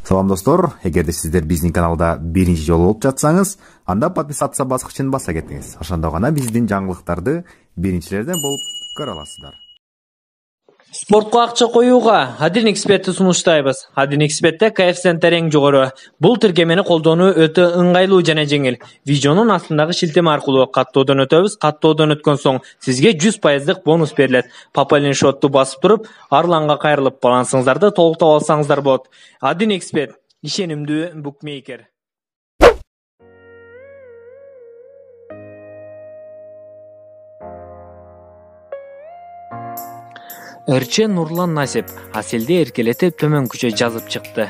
Салам достор, эгерде сиздер биздин каналда биринчи жолу болуп жатсаңыз, анда подписаться баскычын баса кетиңиз. Ошондо гана биздин жаңылыктарды биринчилерден болуп көрө аласыздар. Спортко акча коюуга Адин экспертти сунуштайбыз. Адин экспертте коэффициенттери эң жогору. Бул тиркемени колдонуу өтө ыңгайлуу жана жеңил. Видеонун астындагы шилтеме аркылуу каттоодон өтөбүз. Каттоодон өткөн соң сизге 100% бонус берилет. Пополнение счетту басып туруп, арланга кайрылып балансыңыздарды толуктап алсаңыздар болот. Адин эксперт, ишенимдүү букмейкер. Ырчы Нурлан Насип Аселди эркелетип төмөнкүчө жазып чыкты.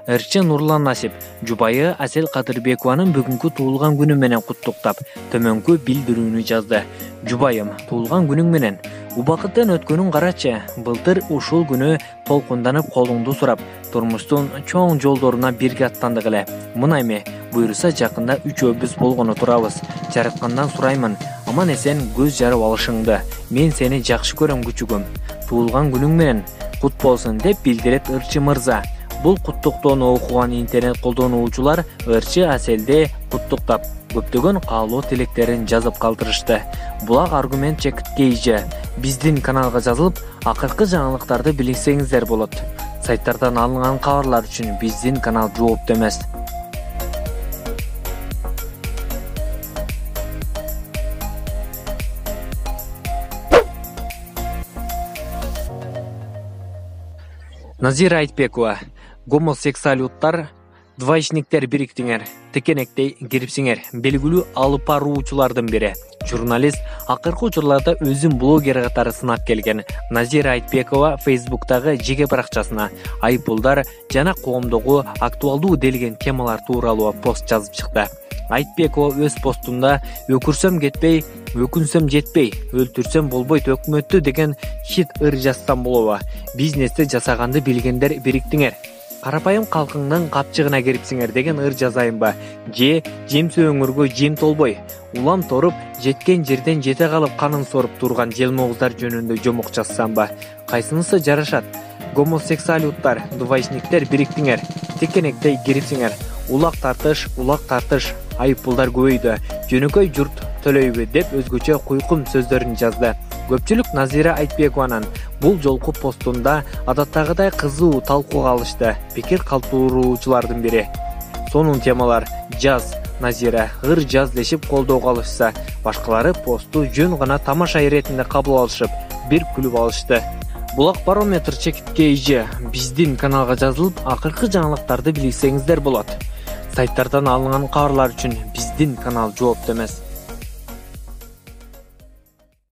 Ырчы Нурлан Насип жубайы Асел Кадырбекованын бүгүнкү туулган күнү менен куттуктап, төмөнкү билдирүүнү жазды. Жубайым, туулган күнүң менен. Убакыттын өткөнүн карачы. Былтыр ушул күнү толкунданып колуңду сурап, турмуштун чоң жолдоруна бирге аттандык эле. Мына эми буйруса жакында үчөөбүз болгону турабыз. Жараткандан сураймын, аман эсен көз жарып алышыңды. Мен сени жакшы көрөм күчүгүм. Туулган күнүң менен кут болсун деп билдирет Ырчы мырза. Бул куттуктоону окуган интернет колдонуучулар Ырчы Аселди куттуктап, көптөгөн каалоо тилектерин жазып калтырышты. Булак аргумент чекиткейже биздин каналга жазылып, акыркы жаңылыктарды билсеңиздер болот. Сайттардан алынган кабарлар үчүн биздин канал жоопту эмес. Назира Айтбекова, гомосексуалиуттар, двоечниктер бириктиңер, текенектей кирипсиңер, белгилүү алып баруучулардын бири. Журналист акыркы учурларда өзүн блогер катары сынап келген Назира Айтбекова Facebook'тагы жеке баракчасына айыппулдар жана коомдогу актуалдуу делген темалар тууралуу пост жазып чыкты. Айтбекова өз постунда өкүрсөм кетпей, өкүнсөм жетпей, өлтүрсөм болбойт өкмөттү деген хит ыр жазсам болобу. Бизнесте жасаганды билгендер бириктиңер. Карапайым калкыңдын капчыгына кирипсиңер деген ыр жазайынбы? Же жемсө өңүргө жем толбой, улам торуп, жеткен жерден жете калып канын соруп турган желмооздар жөнүндө жомок жазсамбы? Кайсынысы жарашат? Гомосексуалиуттар, двоечниктер бириктиңер, текенектей кирипсиңер. Улак тартыш, айыппулдар көбөйдү. Жөнөкөй журт төлөйбү деп өзгөчө куйкум сөздөрүн жазды. Көпчүлүк Назира Айтбекованын бул жолку постунда адаттагыдай кызуу талкууга алышты. Пикир калтыруучулардын бири. Сонун темалар жаз, Назира, ыр жаз дешип колдоого алышса, башкалары посту жөн гана тамаша иретинде кабыл алышып, бир күлүп алышты. Булак барометр чекиткейже биздин каналга жазылып, акыркы жаңылыктарды билсеңиздер болот. Сайттардан алынган кабарлар үчүн биздин канал жоопту эмес.